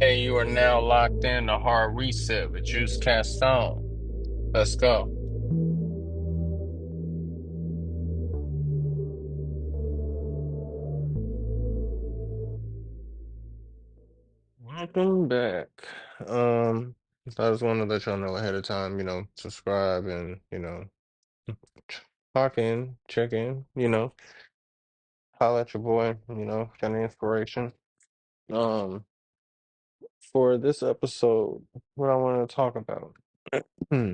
Hey, you are now locked in to Hard Reset with Juice Kastoan. Let's go. Welcome back. Um, I just want to let y'all know ahead of time, subscribe and, talk in, check in, holla at your boy, kind of inspiration. Um, for this episode, what I want to talk about. Hmm.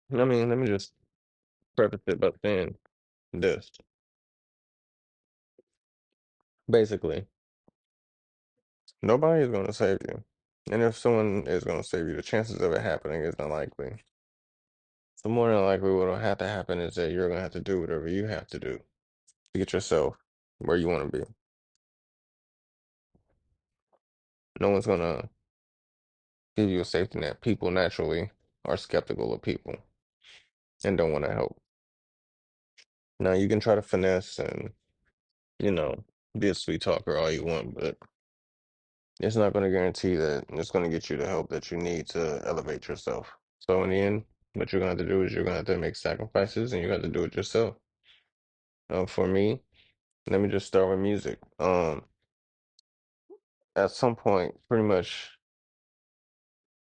Let me just preface it by saying this. Basically, nobody is going to save you. And if someone is going to save you, the chances of it happening is unlikely. So more than likely, what will have to happen is that you're going to have to do whatever you have to do to get yourself where you want to be. No one's going to give you a safety net. People naturally are skeptical of people and don't want to help. Now, you can try to finesse and, you know, be a sweet talker all you want, but it's not going to guarantee that it's going to get you the help that you need to elevate yourself. So in the end, what you're going to have to do is you're going to have to make sacrifices and you got to do it yourself. For me, let me just start with music. At some point, pretty much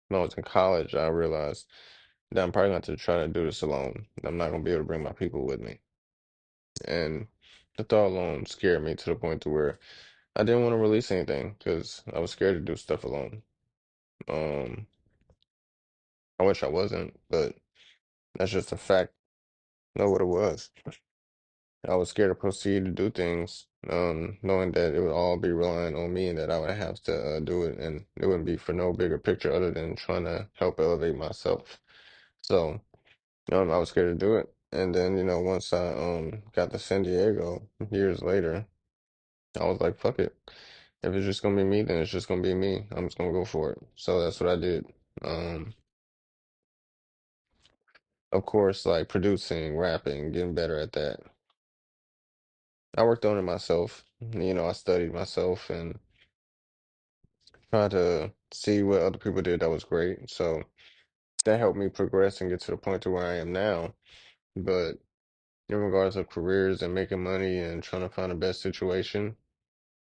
when I was in college, I realized that I'm probably going to have to try to do this alone. I'm not going to be able to bring my people with me. And the thought alone scared me to the point to where I didn't want to release anything because I was scared to do stuff alone. Um, I wish I wasn't, but that's just a fact of what it was. I was scared to proceed to do things, knowing that it would all be relying on me and that I would have to do it, and it wouldn't be for no bigger picture other than trying to help elevate myself. So, I was scared to do it. And then, once I got to San Diego years later, I was like, fuck it. If it's just gonna be me, then it's just gonna be me. I'm just gonna go for it. So that's what I did. Um, of course, like producing, rapping, getting better at that. I worked on it myself. I studied myself and tried to see what other people did that was great. So that helped me progress and get to the point to where I am now. But in regards of careers and making money and trying to find the best situation,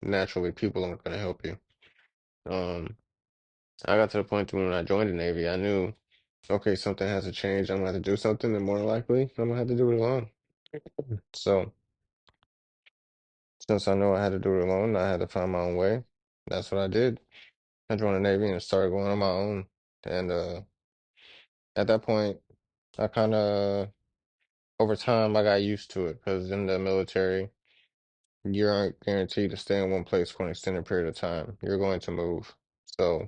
naturally people aren't going to help you. Um, I got to the point to when I joined the Navy, I knew, okay, something has to change. I'm gonna have to do something, and more than likely, I'm gonna have to do it alone. So since I know I had to do it alone, I had to find my own way. That's what I did. I joined the Navy and started going on my own. And at that point, I kind of, over time, I got used to it because in the military, you aren't guaranteed to stay in one place for an extended period of time. You're going to move. So,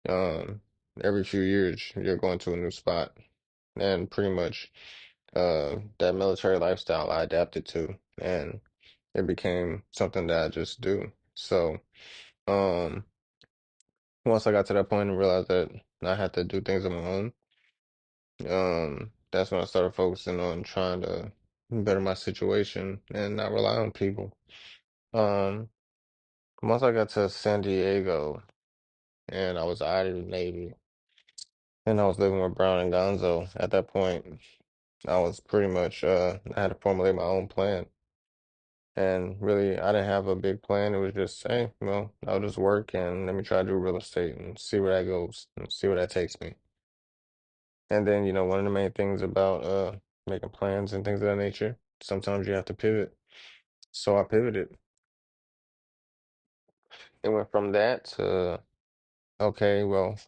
um, every few years, you're going to a new spot. And pretty much, that military lifestyle I adapted to, and it became something that I just do. So, um, once I got to that point and realized that I had to do things on my own, that's when I started focusing on trying to better my situation and not rely on people. Um, once I got to San Diego and I was out of the Navy and I was living with Brown and Gonzo, at that point, I was pretty much, I had to formulate my own plan. And really, I didn't have a big plan. It was just, hey, well, I'll just work and let me try to do real estate and see where that goes and see where that takes me. And then, one of the main things about making plans and things of that nature, sometimes you have to pivot. So I pivoted. It went from that to, okay, well,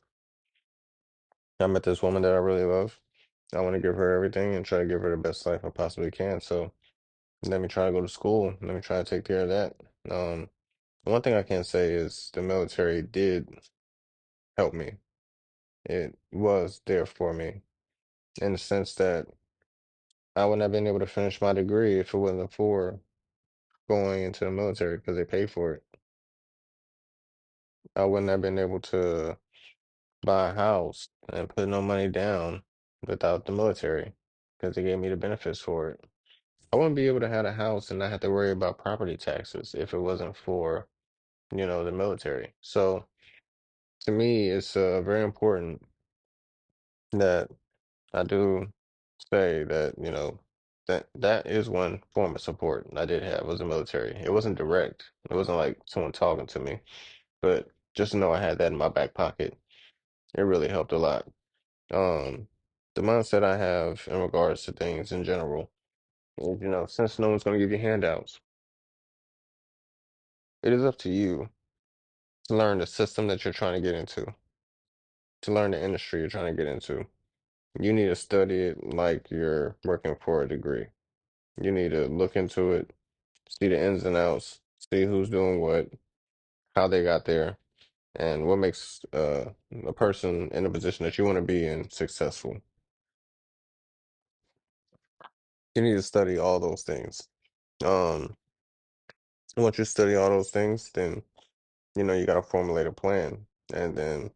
I met this woman that I really love. I want to give her everything and try to give her the best life I possibly can. So let me try to go to school. Let me try to take care of that. Um, one thing I can say is the military did help me. It was there for me in the sense that I wouldn't have been able to finish my degree if it wasn't for going into the military because they paid for it. I wouldn't have been able to buy a house and put no money down without the military because they gave me the benefits for it. I wouldn't be able to have a house and not have to worry about property taxes if it wasn't for, the military. So to me, it's very important that I do say that, that is one form of support I did have was the military. It wasn't direct. It wasn't like someone talking to me, but just to know I had that in my back pocket, it really helped a lot. Um, the mindset I have in regards to things in general is, since no one's going to give you handouts, it is up to you to learn the system that you're trying to get into, to learn the industry you're trying to get into. You need to study it like you're working for a degree. You need to look into it, see the ins and outs, see who's doing what, how they got there, and what makes a person in the position that you want to be in successful. You need to study all those things. Um, Once you study all those things, then you got to formulate a plan, and then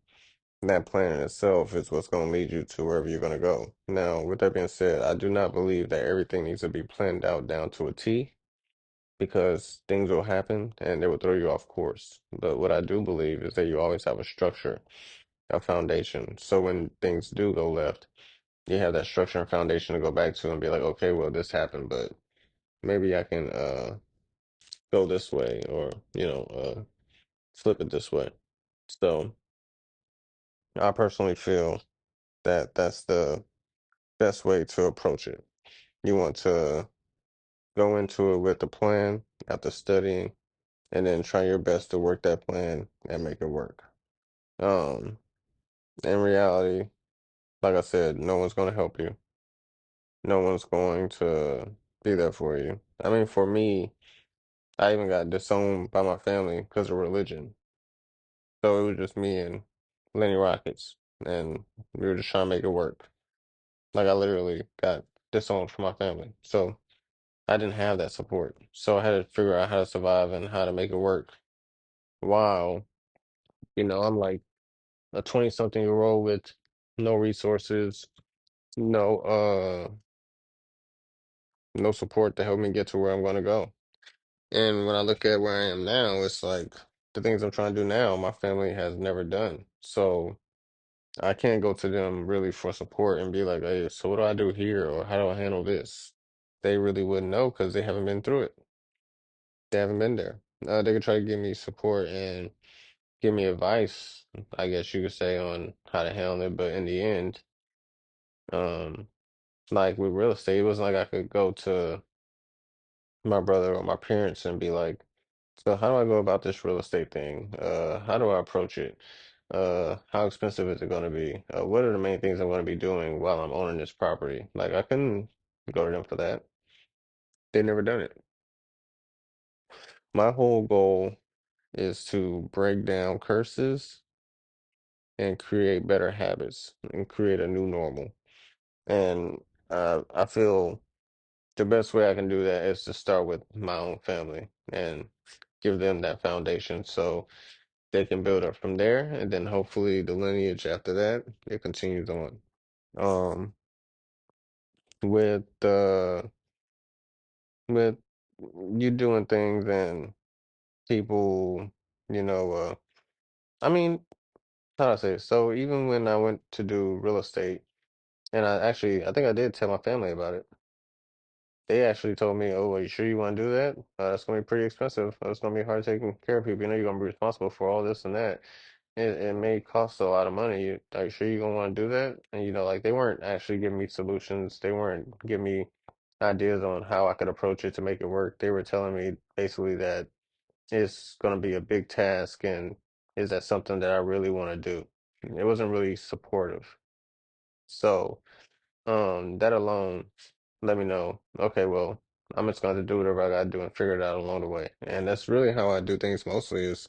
that plan in itself is what's going to lead you to wherever you're going to go. Now, with that being said, I do not believe that everything needs to be planned out down to a T because things will happen and they will throw you off course. But what I do believe is that you always have a structure, a foundation. So when things do go left, you have that structure and foundation to go back to and be like, okay, well, this happened, but maybe I can go this way or, flip it this way. So I personally feel that that's the best way to approach it. You want to go into it with a plan after studying and then try your best to work that plan and make it work. Um, in reality, like I said, no one's going to help you. No one's going to be there for you. I mean, for me, I even got disowned by my family because of religion. So it was just me and Lenny Rockets, and we were just trying to make it work. Like I literally got disowned from my family. So I didn't have that support. So I had to figure out how to survive and how to make it work. While, I'm like a 20 something year old with no resources, no no support to help me get to where I'm gonna go. And when I look at where I am now, it's like the things I'm trying to do now, my family has never done. So I can't go to them really for support and be like, hey, so what do I do here or how do I handle this? They really wouldn't know because they haven't been through it. They haven't been there. They could try to give me support and give me advice, I guess you could say, on how to handle it. But in the end, um, like with real estate, it wasn't like I could go to my brother or my parents and be like, so how do I go about this real estate thing? How do I approach it? How expensive is it going to be? What are the main things I'm going to be doing while I'm owning this property? Like I couldn't go to them for that. They never done it. My whole goal is to break down curses and create better habits and create a new normal. And I feel the best way I can do that is to start with my own family and give them that foundation so they can build up from there. And then hopefully the lineage after that, it continues on. Um, with with you doing things and people, you know, I mean, how do I say it? So even when I went to do real estate, and I think I did tell my family about it. They actually told me, "Oh, are you sure you want to do that? That's going to be pretty expensive. It's going to be hard taking care of people. You're going to be responsible for all this and that. It may cost a lot of money. Are you sure you're going to want to do that?" And like they weren't actually giving me solutions. They weren't giving me ideas on how I could approach it to make it work. They were telling me basically that it's going to be a big task and is that something that I really want to do? It wasn't really supportive. So. That alone let me know, okay, well, I'm just going to do whatever I got to do and figure it out along the way. And that's really how I do things mostly is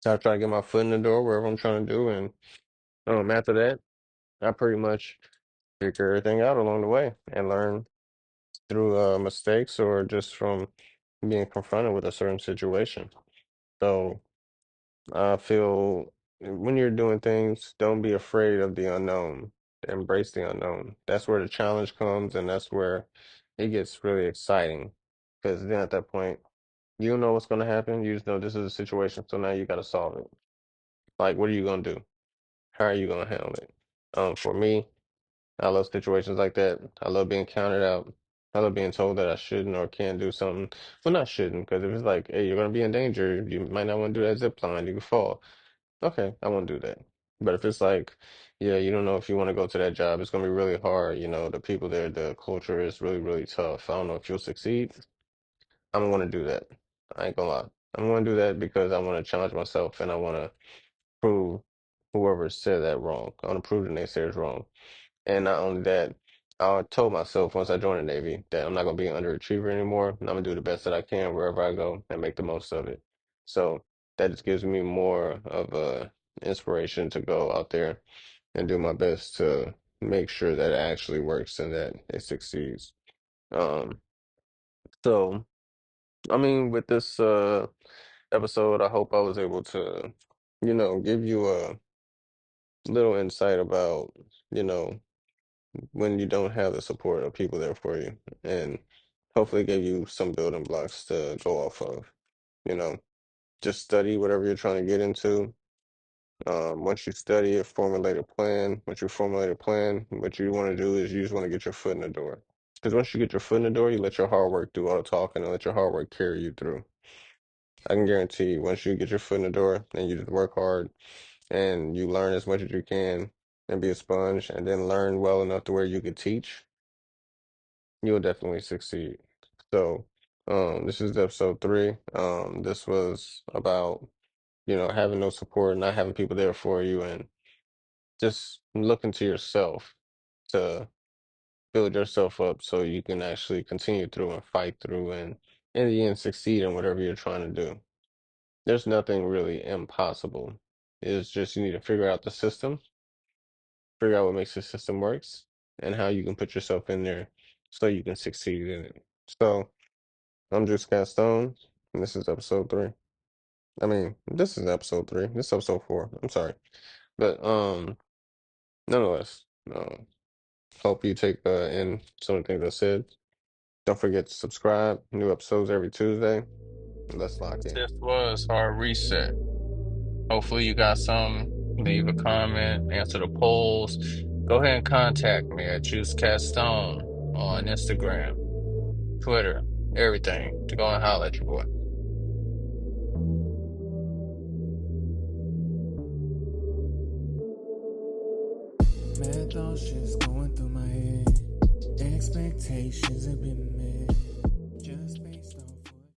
I try to get my foot in the door wherever I'm trying to do. And after that, I pretty much figure everything out along the way and learn through mistakes or just from being confronted with a certain situation. So I feel when you're doing things, don't be afraid of the unknown. Embrace the unknown. That's where the challenge comes, and that's where it gets really exciting. Because then at that point, you don't know what's going to happen. You just know this is a situation, so now you got to solve it. Like, what are you gonna do? How are you gonna handle it? For me, I love situations like that. I love being counted out. I love being told that I shouldn't or can't do something. Well, not shouldn't, because if it's like, hey, you're gonna be in danger, you might not want to do that zip line, you can fall. Okay, I won't do that. But if it's like, yeah, you don't know if you want to go to that job, it's gonna be really hard. The people there, the culture is really, really tough. I don't know if you'll succeed. I'm gonna want to do that. I ain't gonna lie. I'm gonna do that because I want to challenge myself and I want to prove whoever said that wrong. I want to prove the naysayers wrong. And not only that, I told myself once I joined the Navy that I'm not gonna be an underachiever anymore. And I'm gonna do the best that I can wherever I go and make the most of it. So that just gives me more of a inspiration to go out there and do my best to make sure that it actually works and that it succeeds. Um, so I mean, with this episode, I hope I was able to, give you a little insight about, you know, when you don't have the support of people there for you, and hopefully give you some building blocks to go off of. You know, just study whatever you're trying to get into. Once you study it, formulate a plan. Once you formulate a plan, what you want to do is you just want to get your foot in the door. Because once you get your foot in the door, you let your hard work do all the talking and let your hard work carry you through. I can guarantee you, once you get your foot in the door and you just work hard and you learn as much as you can and be a sponge and then learn well enough to where you could teach, you'll definitely succeed. So, this is episode 3. This was about, having no support, not having people there for you, and just looking to yourself to build yourself up so you can actually continue through and fight through and in the end succeed in whatever you're trying to do. There's nothing really impossible. It's just you need to figure out the system, figure out what makes the system works, and how you can put yourself in there so you can succeed in it. So, I'm Jeuse Kastoan, and this is episode 3. I mean, this is episode 3. This is episode 4. I'm sorry. But nonetheless, hope you take in some of the things I said. Don't forget to subscribe. New episodes every Tuesday. Let's lock in. This was our reset. Hopefully you got some. Leave a comment, answer the polls. Go ahead and contact me at Juice Castone on Instagram, Twitter, everything to go and holler at your boy. Mad thoughts just going through my head. Expectations have been met.